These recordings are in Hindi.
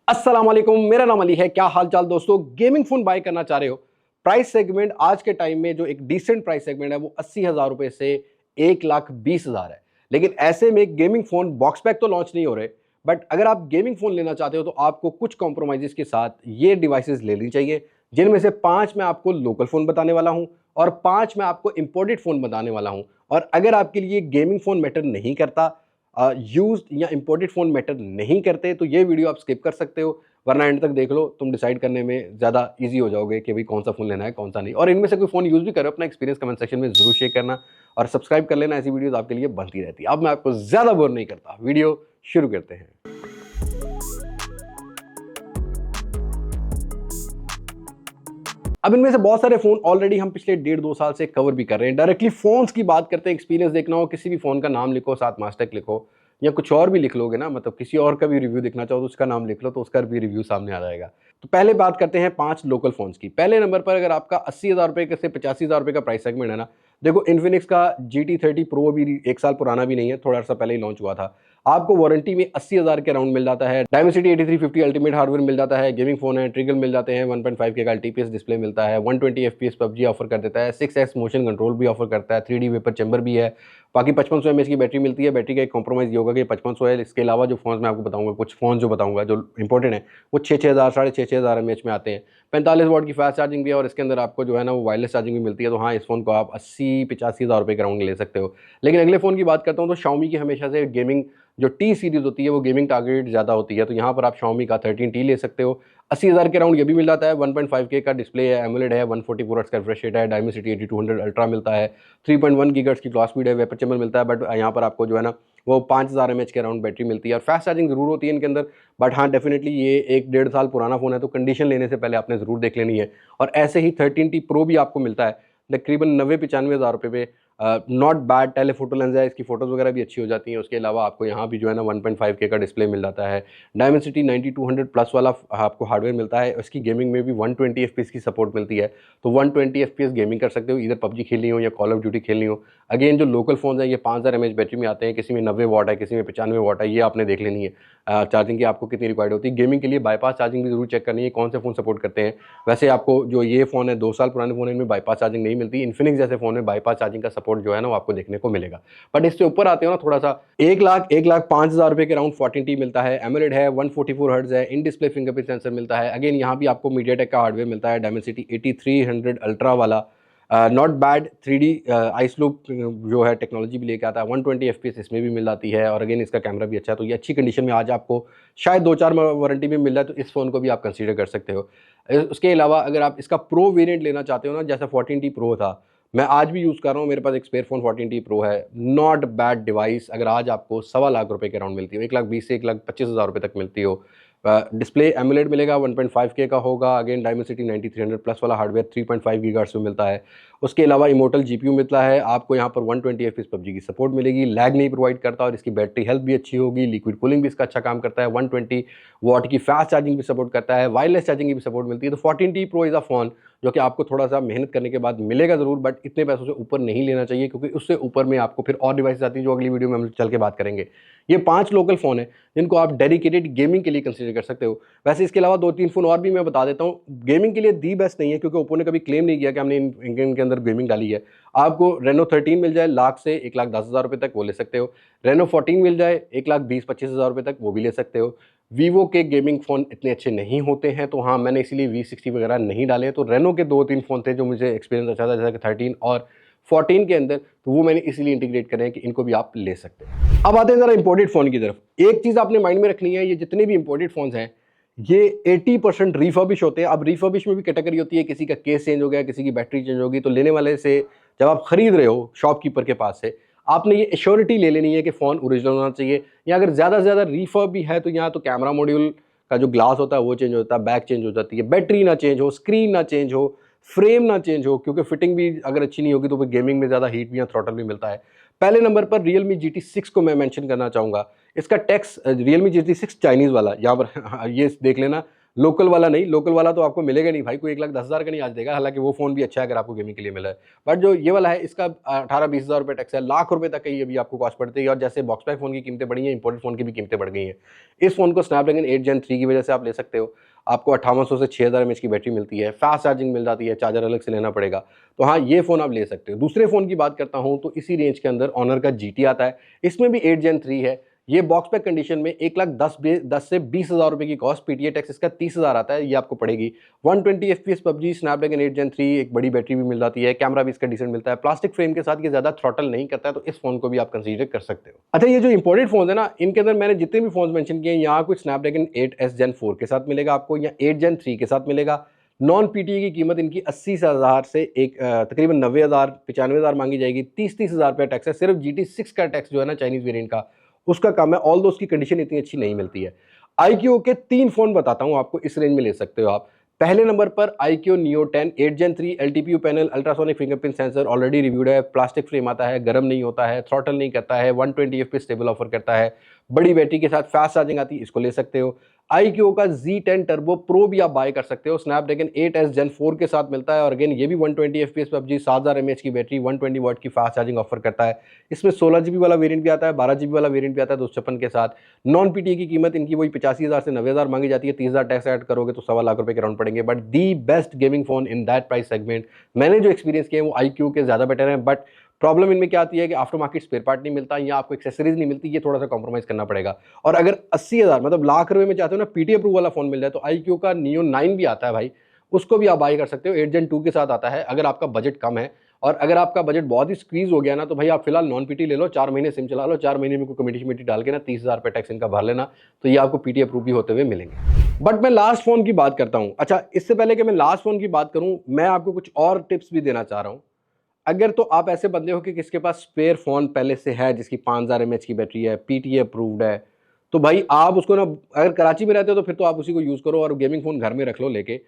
अस्सलाम वालेकुम, मेरा नाम अली है। क्या हाल चाल दोस्तों। गेमिंग फोन बाय करना चाह रहे हो? प्राइस सेगमेंट आज के टाइम में जो एक डिसेंट प्राइस सेगमेंट है वो 80,000 रुपए से 1,20,000 है। लेकिन ऐसे में गेमिंग फोन बॉक्स पैक तो लॉन्च नहीं हो रहे, बट अगर आप गेमिंग फोन लेना चाहते हो तो आपको कुछ कॉम्प्रोमाइजेस के साथ ये डिवाइसेस लेनी चाहिए, जिनमें से 5 मैं आपको लोकल फोन बताने वाला हूं और 5 मैं आपको इंपोर्टेड फोन बताने वाला हूं। और अगर आपके लिए गेमिंग फोन मैटर नहीं करता, यूज्ड या इंपोर्टेड फ़ोन मैटर नहीं करते, तो ये वीडियो आप स्किप कर सकते हो, वरना एंड तक देख लो। तुम डिसाइड करने में ज़्यादा ईजी हो जाओगे कि भाई कौन सा फ़ोन लेना है कौन सा नहीं। और इनमें से कोई फ़ोन यूज़ भी करो, अपना एक्सपीरियंस कमेंट सेक्शन में ज़रूर शेयर करना और सब्सक्राइब कर लेना। ऐसी वीडियोज़ आपके लिए बनती रहती है। अब मैं आपको ज़्यादा बोर नहीं करता, वीडियो शुरू करते हैं। अब इनमें से बहुत सारे फ़ोन ऑलरेडी हम पिछले 1.5-2 साल से कवर भी कर रहे हैं। डायरेक्टली फ़ोन्स की बात करते हैं, एक्सपीरियंस देखना हो, किसी भी फ़ोन का नाम लिखो, साथ मास्टक लिखो या कुछ और भी लिख लोगे ना, मतलब किसी और का भी रिव्यू देखना चाहो तो उसका नाम लिख लो, तो उसका भी रिव्यू सामने आ जाएगा। तो पहले बात करते हैं 5 लोकल फ़ोन्स की। पहले नंबर पर अगर आपका 80,000 रुपए से 85,000 रुपए का प्राइस सेगमेंट है ना, देखो इन्फिनिक्स का GT30 प्रो अभी 1 साल पुराना भी नहीं है, थोड़ा सा पहले ही लॉन्च हुआ था। आपको वारंटी में 80,000 के अराउंड मिल जाता है। डायमेंसिटी 8350 अल्टीमेट हार्डवेयर मिल जाता है, गेमिंग फोन है, ट्रिगल मिल जाते हैं, 1.5K का LTPS डिस्प्ले मिलता है, 120 FPS पबजी ऑफर कर देता है, 6x मोशन कंट्रोल भी ऑफर करता है, 3D वेपर चैम्बर भी है। बाकी 5500 mAh की बैटरी मिलती है। बैटरी का एक कॉम्प्रोमाइज़ ये होगा कि 5500 है। इसके अलावा जो फोन मैं आपको बताऊंगा, कुछ फोन जो बताऊंगा जो इंपॉर्टेंट है, वो 6,000 6,500 mAh में आते हैं। 45 वाट की फास्ट चार्जिंग भी है और इसके अंदर आपको जो है ना वो वायरलेस चार्जिंग भी मिलती है। तो हाँ, इस फोन को आप 80-85,000 रुपये के राउंड ले सकते हो। लेकिन अगले फ़ोन की बात करता हूँ तो Xiaomi की हमेशा से गेमिंग जो टी सीरीज़ होती है वो गेमिंग टारगेट ज़्यादा होती है। तो यहाँ पर आप Xiaomi का 13T ले सकते हो। 80,000 के राउंड ये भी मिल जाता है। 1.5K का डिस्प्ले है, एमोलेड है, 144 हर्ट्ज़ का रिफ्रेश रेट है, डायमेंसिटी 8200 अल्ट्रा मिलता है, 3.1 गीगाहर्ट्ज़ की क्लॉक स्पीड है, वेपर चैम्बर मिलता है। बट यहाँ पर आपको जो है ना वो 5000 mAh के अराउंड बैटरी मिलती है और फास्ट चार्जिंग ज़रूर होती है इनके अंदर। बट हाँ, डेफिनेटली ये 1-1.5 साल पुराना फ़ोन है, तो कंडीशन लेने से पहले आपने ज़रूर देख लेनी है। और ऐसे ही 13T प्रो भी आपको मिलता है तकरीबन 90-95 हज़ार रुपये पे। नॉट बैड टेलीफोटो लेंस है, इसकी फ़ोटोज़ वगैरह भी अच्छी हो जाती हैं। उसके अलावा आपको यहाँ भी जो है ना 1.5K का डिस्प्ले मिल जाता है। डायमेंसिटी 9200 प्लस वाला आपको हार्डवेयर मिलता है। इसकी गेमिंग में भी 120 FPS की सपोर्ट मिलती है, तो 120 FPS गेमिंग कर सकते हो, इधर पबजी खेलनी हो या कॉल ऑफ ड्यूटी खेलनी हो। अगेन जो लोकल फ़ोन्स हैं ये 5000 mAh बैटरी में आते हैं, किसी में 90 वाट है, किसी में 95 वाट है, ये आपने देख लेनी है चार्जिंग की आपको कितनी रिक्वायर्ड होती है। गेमिंग के लिए बाईपास चार्जिंग भी ज़रूर चेक करनी है, कौन से फ़ोन सपोर्ट करते हैं। वैसे आपको जो ये फ़ोन है 2 साल पुराने फ़ोन है, इनमें बाईपास चार्जिंग नहीं मिलती। इन्फिनिक्स जैसे फ़ोन में बाईपास चार्जिंग का सपोर्ट जो है ना वो आपको देखने को मिलेगा। बट इससे ऊपर आते हो ना थोड़ा सा, 1,05,000 रुपये के अराउंड 14T मिलता है, एमोलेड है, 144 हर्ट्ज़ है, इन डिस्प्ले फिंगरप्रिंट सेंसर मिलता है। अगेन यहाँ भी आपको मीडियाटेक का हार्डवेयर मिलता है, डायमेंसिटी 8300 अल्ट्रा वाला। Not bad 3D ice loop जो है टेक्नोलॉजी भी लेके आता है। 120 FPS इसमें भी मिल जाती है और अगेन इसका कैमरा भी अच्छा है। तो ये अच्छी कंडीशन में आज आपको शायद 2-4 वारंटी में मिल रहा है, तो इस फ़ोन को भी आप कंसीडर कर सकते हो। उसके अलावा अगर आप इसका प्रो वेरिएंट लेना चाहते हो ना, जैसा 14T प्रो था, मैं आज भी यूज़ कर रहा हूँ, मेरे पास एक स्पेयर फ़ोन 14T प्रो है। Not bad device. अगर आज आपको 1,25,000 रुपये के अराउंड मिलती हो, 1,20,000 से 1,25,000 रुपये तक मिलती हो। डिस्प्ले एमोलेड मिलेगा, 1.5K का होगा। अगेन डायमेंसिटी 9300 प्लस वाला हार्डवेयर 3.5 गीगाहर्ट्ज़ में मिलता है। उसके अलावा इमोर्टल GPU मिलता है आपको। यहाँ पर 120 FPS पबजी की सपोर्ट मिलेगी, लैग नहीं प्रोवाइड करता और इसकी बैटरी हेल्थ भी अच्छी होगी। लिक्विड कूलिंग भी इसका अच्छा काम करता है, 120 वाट की फास्ट चार्जिंग भी सपोर्ट करता है, वायरलेस चार्जिंग की भी सपोर्ट मिलती है। तो 14T pro is a phone जो कि आपको थोड़ा सा मेहनत करने के बाद मिलेगा ज़रूर, बट इतने पैसों से ऊपर नहीं लेना चाहिए, क्योंकि उससे ऊपर में आपको फिर और डिवाइस आती है जो अगली वीडियो में हम चल के बात करेंगे। ये 5 लोकल फ़ोन है जिनको आप डेडिकेटेड गेमिंग के लिए कंसीडर कर सकते हो। वैसे इसके अलावा 2-3 फ़ोन और भी मैं बता देता हूँ। गेमिंग के लिए दी बेस्ट नहीं है, क्योंकि ओप्पो ने कभी क्लेम नहीं किया कि हमने इनके अंदर गेमिंग डाली है। आपको रेनो 13 मिल जाए लाख से 1,10,000 रुपये तक, वो ले सकते हो। रेनो 14 मिल जाए 1,20,000-25,000 रुपये तक, वो भी ले सकते हो। वीवो के गेमिंग फ़ोन इतने अच्छे नहीं होते हैं, तो हाँ, मैंने इसीलिए V60 वगैरह नहीं डाले। तो रेनो के 2-3 फ़ोन थे जो मुझे एक्सपीरियंस अच्छा था, जैसा कि 13 और 14 के अंदर, तो वो मैंने इसीलिए इंटीग्रेट करे हैं कि इनको भी आप ले सकते हैं। अब आते हैं ज़रा इंपोर्टेड फ़ोन की तरफ। एक चीज़ आपने माइंड में रखनी है, ये जितने भी इंपोर्टेड फ़ोन्स हैं ये 80% रिफर्बिश होते हैं। अब रिफर्बिश में भी कैटेगरी होती है, किसी का केस चेंज हो गया, किसी की बैटरी चेंज होगी। तो लेने वाले से जब आप खरीद रहे हो शॉपकीपर के पास से, आपने ये एश्योरिटी ले लेनी है कि फ़ोन ओरिजिनल होना चाहिए, या अगर ज़्यादा से ज़्यादा रिफर्ब भी है तो यहाँ तो कैमरा मॉड्यूल का जो ग्लास होता है वो चेंज होता है, बैक चेंज हो जाती है, बैटरी ना चेंज हो, स्क्रीन ना चेंज हो, फ्रेम ना चेंज हो, क्योंकि फिटिंग भी अगर अच्छी नहीं होगी तो फिर गेमिंग में ज़्यादा हीट भी या थ्रॉटल भी मिलता है। पहले नंबर पर Realme GT6 को मैं मेंशन करना चाहूँगा। इसका टेक्स्ट Realme GT6 चाइनीज़ वाला, यहाँ पर ये देख लेना, लोकल वाला नहीं, लोकल वाला तो आपको मिलेगा नहीं भाई, कोई 1,10,000 का नहीं आज देगा, हालांकि वो फ़ोन भी अच्छा है अगर आपको गेमिंग के लिए मिला है। बट जो ये वाला है इसका 18-20 हज़ार रुपये टैक्स है, लाख रुपये तक की अभी आपको कॉस्ट पड़ती है। और जैसे बॉक्स पैक फ़ोन की कीमतें बढ़ी हैं, इंपोर्टेड फ़ोन की भी कीमतें बढ़ गई हैं। इस फ़ोन को स्नैपड्रैगन 8 Gen 3 की वजह से आप ले सकते हो। आपको 5800 से 6000 एमएच की बैटरी मिलती है, फास्ट चार्जिंग मिल जाती है, चार्जर अलग से लेना पड़ेगा। तो हाँ, ये फ़ोन आप ले सकते हो। दूसरे फ़ोन की बात करता हूँ तो इसी रेंज के अंदर ऑनर का GT आता है, इसमें भी 8 Gen 3 है। ये बॉक्स पैक कंडीशन में 1,10 से 20,000 रुपए की कॉस्ट, पीटीए टैक्स इसका 30,000 आता है, ये आपको पड़ेगी। 120 FPS पबजी, स्नैपड्रैगन 8 Gen 3, एक बड़ी बैटरी भी मिल जाती है, कैमरा भी इसका डिसेंट मिलता है, प्लास्टिक फ्रेम के साथ ये ज्यादा थ्रॉटल नहीं करता है, तो इस फोन को भी आप कंसीडर कर सकते हो। अच्छा, ये जो इंपोर्टेड फोन है ना, इनके अंदर मैंने जितने भी फोन मेंशन किए, यहाँ कुछ स्नैपड्रैगन 8S Gen 4 के साथ मिलेगा आपको, या 8 Gen 3 के साथ मिलेगा। नॉन पीटीए की कीमत इनकी 80,000 से एक तकरीबन 90,000 95,000 मांगी जाएगी। 30,000 रुपया टैक्स है। सिर्फ GT6 का टैक्स जो है ना चाइनीज वेरिएंट का, उसका काम है। ऑल दो उसकी कंडीशन इतनी अच्छी नहीं मिलती है। iQOO के 3 फोन बताता हूं आपको, इस रेंज में ले सकते हो आप। पहले नंबर पर iQOO Neo 10 8 Gen 3, LTPO panel, ultrasonic fingerprint sensor, already reviewed है, प्लास्टिक फ्रेम आता है, गर्म नहीं होता है, थ्रॉटल नहीं करता है, 120 FPS स्टेबल ऑफर करता है, बड़ी बैटरी के साथ फास्ट चार्जिंग आती है, इसको ले सकते हो। iQOO का Z10 टर्बो प्रो भी आप बाय कर सकते हो, स्नैपड्रैगन 8S Gen 4 के साथ मिलता है, और अगेन ये भी 120 FPS पबजी, 7000 mAh की बैटरी, 120 वाट की फास्ट चार्जिंग ऑफर करता है। इसमें 16 GB वाला वेरिएंट भी आता है, 12 GB वाला वेरिएंट भी आता है 256 के साथ। नॉन पीटीए की कीमत इनकी वही 85,000 से 90,000 मांगी जाती है, 30,000 टैक्स ऐड करोगे तो 1.25 लाख रुपए के राउंड पड़ेंगे। But the best gaming phone in that price segment, मैंने जो एक्सपीरियंस किए हैं वो iQOO के ज्यादा बेटर हैं। बट प्रॉब्लम इनमें क्या आती है कि आफ्टर मार्केट स्पेयर पार्ट नहीं मिलता, या आपको एक्सेसरीज नहीं मिलती, ये थोड़ा सा कॉम्प्रोमाइज करना पड़ेगा। और अगर 80,000 मतलब लाख रुपए में चाहते हो ना पीटीए अप्रूव वाला फोन मिल जाए, तो iQOO का Neo 9 भी आता है भाई, उसको भी आप बाई कर सकते हो। 8 Gen 2 के साथ आता है, अगर आपका बजट कम है। और अगर आपका बजट बहुत ही स्क्वीज हो गया ना, तो भाई आप फिलहाल नॉन पीटी ले लो, 4 महीने सिम चला लो, 4 महीने में कोई कमेटी शमेटी डाल के ना 30,000 रुपये टैक्स इनका भर लेना, तो ये आपको पीटी अप्रूव भी होते हुए मिलेंगे। बट मैं लास्ट फोन की बात करता हूँ। अच्छा, इससे पहले कि मैं लास्ट फोन की बात करूँ, मैं आपको कुछ और टिप्स भी देना चाह रहा हूँ। अगर तो आप ऐसे बंदे हो कि किसके पास स्पेयर फोन पहले से है, जिसकी 5000 mAh की बैटरी है, पीटीए अप्रूव्ड है, तो भाई आप उसको ना, अगर कराची में रहते हो तो फिर तो आप उसी को यूज करो और गेमिंग फोन घर में रख लो लेके।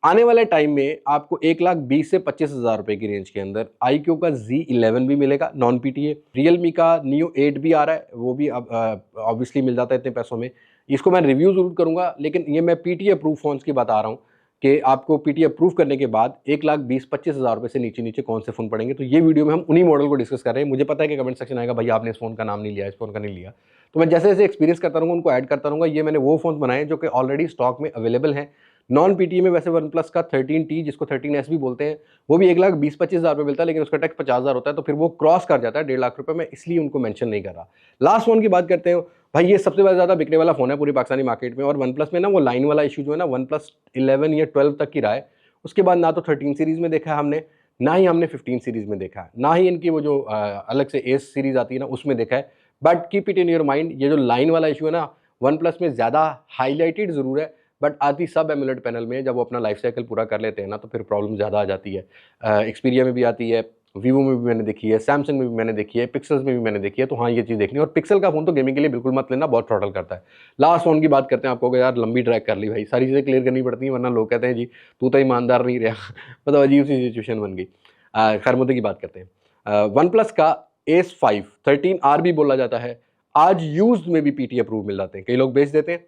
आने वाले टाइम में आपको 1,20,000 से 25,000 रुपए की रेंज के अंदर iQOO का Z11 भी मिलेगा नॉन पीटीए। रियलमी का Neo 8 भी आ रहा है, वो भी अब ऑब्वियसली मिल जाता है इतने पैसों में। इसको मैं रिव्यू जरूर करूंगा, लेकिन ये मैं पीटीए अप्रूव फोन की बता रहा हूँ कि आपको पीटी अप्रूव करने के बाद 1,20,25,000 रुपए से नीचे नीचे कौन से फोन पड़ेंगे। तो ये वीडियो में हम उन्हीं मॉडल को डिस्कस कर रहे हैं। मुझे पता है कि कमेंट सेक्शन आएगा, भाई आपने इस फोन का नाम नहीं लिया, इस फोन का नहीं लिया, तो मैं जैसे जैसे एक्सपीरियंस करता रहूंगा उनको ऐड करता रहूंगा। ये मैंने वो फोन बनाए जो कि ऑलरेडी स्टॉक में अवेलेबल हैं। नॉन पीटीए में वैसे वन प्लस का 13T, जिसको 13S भी बोलते हैं, वो भी 1,20,25,000 रुपये मिलता है, लेकिन उसका टैक्स 50,000 होता है, तो फिर वो क्रॉस कर जाता है 1.5 लाख रुपए में, इसलिए उनको मेंशन नहीं कर रहा। लास्ट फोन की बात करते हैं भाई, ये सबसे ज़्यादा बिकने वाला फोन है पूरी पाकिस्तानी मार्केट में। और वन प्लस में ना वो लाइन वाला इशू जो है ना, वन प्लस 11 या 12 तक की रहा है। उसके बाद ना तो 13 सीरीज में देखा है हमने, ना ही हमने 15 सीरीज में देखा है, ना ही इनकी वो जो अलग से एस सीरीज आती है ना उसमें देखा है। But keep it in your mind, ये जो लाइन वाला इशू है ना, वन प्लस में ज़्यादा हाईलाइटेड ज़रूर है, बट आती सब एमुलेट पैनल में। जब वो अपना लाइफ साइकिल पूरा कर लेते हैं ना, तो फिर प्रॉब्लम ज़्यादा आ जाती है। एक्सपीरिया में भी आती है, वीवो में भी मैंने देखी है, सैमसंग में भी मैंने देखी है, पिक्सल्स में भी मैंने देखी है। तो हाँ, ये चीज़ देखनी है। और पिक्सल का फोन तो गेमिंग के लिए बिल्कुल मत लेना, बहुत थ्रॉटल करता है। लास्ट फोन की बात करते हैं। आपको यार लंबी ट्रैक कर ली भाई, सारी चीज़ें क्लियर करनी पड़ती हैं, वरना लोग कहते हैं जी तू तो ईमानदार नहीं रहा मतलब अजीब सी सिचुएशन बन गई। खैर, मुद्दे की बात करते हैं। वन प्लस का Ace5 13R भी बोला जाता है, आज यूज में भी पीटी अप्रूव मिल जाते हैं, कई लोग बेच देते हैं।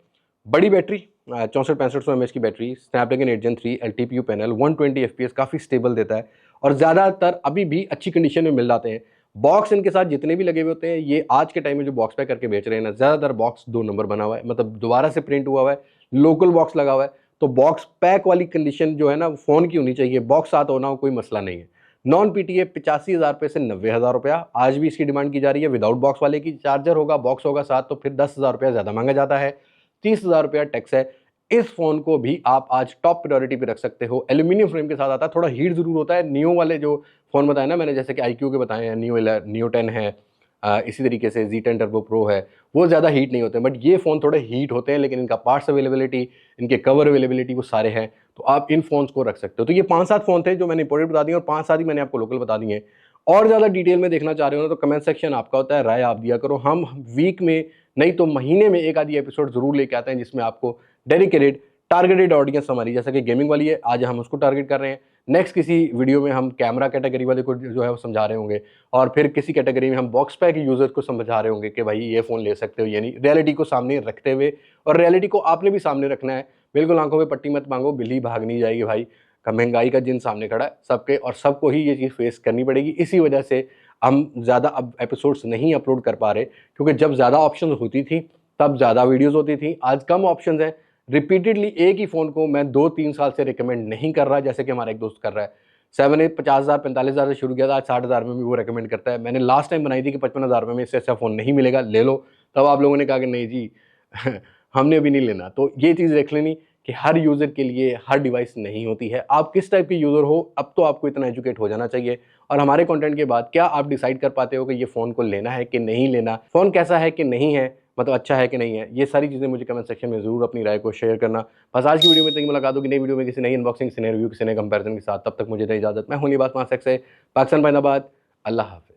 बड़ी बैटरी, 64-6500 mAh की battery, Snapdragon 8 Gen 3, LTPO panel, 120 FPS, काफ़ी स्टेबल देता है, और ज़्यादातर अभी भी अच्छी कंडीशन में मिल जाते हैं। बॉक्स इनके साथ जितने भी लगे हुए होते हैं, ये आज के टाइम में जो बॉक्स पैक करके बेच रहे हैं ना, ज़्यादातर बॉक्स 2 नंबर बना हुआ है, मतलब दोबारा से प्रिंट हुआ हुआ है, लोकल बॉक्स लगा हुआ है। तो बॉक्स पैक वाली कंडीशन जो है ना फ़ोन की होनी चाहिए, बॉक्स साथ होना हो कोई मसला नहीं है। नॉन पीटीए 85,000 रुपये से 90,000 रुपया आज भी इसकी डिमांड की जा रही है। विदाउट बॉक्स वाले की चार्जर होगा, बॉक्स होगा साथ, तो फिर 10,000 रुपया ज़्यादा मांगा जाता है, 30,000 रुपया टैक्स है। इस फोन को भी आप आज टॉप प्रायोरिटी पे रख सकते हो। एल्यूमिनियम फ्रेम के साथ आता है, थोड़ा हीट जरूर होता है। नियो वाले जो फोन बताए ना मैंने, जैसे कि iQOO के बताए हैं, नियो 10 है, इसी तरीके से Z10 टर्बो प्रो है, वो ज़्यादा हीट नहीं होते हैं। बट ये फ़ोन थोड़े हीट होते हैं, लेकिन इनका पार्ट्स अवेलेबिलिटी, इनके कवर अवेलेबिलिटी, वो सारे हैं, तो आप इन फोन्स को रख सकते हो। तो ये 5-7 फ़ोन थे जो मैंने इंपोर्टेड बता दिए, और 5-7 ही मैंने आपको लोकल बता दिए हैं। और ज़्यादा डिटेल में देखना चाह रहे हो ना, तो कमेंट सेक्शन आपका होता है, राय आप दिया करो। हम वीक में नहीं तो महीने में एक आधी एपिसोड जरूर लेके आते हैं, जिसमें आपको डेडिकेटेड टारगेटेड ऑडियंस हमारी, जैसे कि गेमिंग वाली है, आज हम उसको टारगेट कर रहे हैं। नेक्स्ट किसी वीडियो में हम कैमरा कैटेगरी वाले को जो है वो समझा रहे होंगे, और फिर किसी कैटेगरी में हम बॉक्स पैक यूजर्स को समझा रहे होंगे कि भाई ये फ़ोन ले सकते हो, यानी रियलिटी को सामने रखते हुए। और रियलिटी को आपने भी सामने रखना है, बिल्कुल आंखों पे पट्टी मत मांगो, बिल्ली भाग नहीं जाएगी भाई। महंगाई का जिन सामने खड़ा है सबके, और सबको ही ये चीज़ फेस करनी पड़ेगी। इसी वजह से हम ज़्यादा अब एपिसोड्स नहीं अपलोड कर पा रहे, क्योंकि जब ज़्यादा ऑप्शन होती थी तब ज़्यादा वीडियोज़ होती थी। आज कम ऑप्शन है। रिपीटेडली एक ही फ़ोन को मैं 2-3 साल से रिकमेंड नहीं कर रहा, जैसे कि हमारा एक दोस्त कर रहा है। 7 8 50,000 45,000 से शुरू किया था, आज 60,000 में भी वो रिकमेंड करता है। मैंने लास्ट टाइम बनाई थी कि 55,000 में इससे अच्छा फ़ोन नहीं मिलेगा, ले लो। तब आप लोगों ने कहा कि नहीं जी हमने भी नहीं लेना। तो ये चीज़ देख लेनी कि हर यूज़र के लिए हर डिवाइस नहीं होती है। आप किस टाइप के यूज़र हो, अब तो आपको इतना एजुकेट हो जाना चाहिए। और हमारे कंटेंट के बाद क्या आप डिसाइड कर पाते हो कि ये फ़ोन को लेना है कि नहीं लेना, फ़ोन कैसा है कि नहीं है, मतलब अच्छा है कि नहीं है। ये सारी चीज़ें मुझे कमेंट सेक्शन में ज़रूर अपनी राय को शेयर करना। बस आज की वीडियो में इतनी मुलाकात होगी नई वीडियो में किसी नई अनबॉक्सिंग, किसी नए रिव्यू, किसी नए कंपैरिजन के साथ। तब तक मुझे दे इजाज़त। मैं हूं लिबास मास्टर से पाकिस्तान, अल्लाह हाफ़िज़।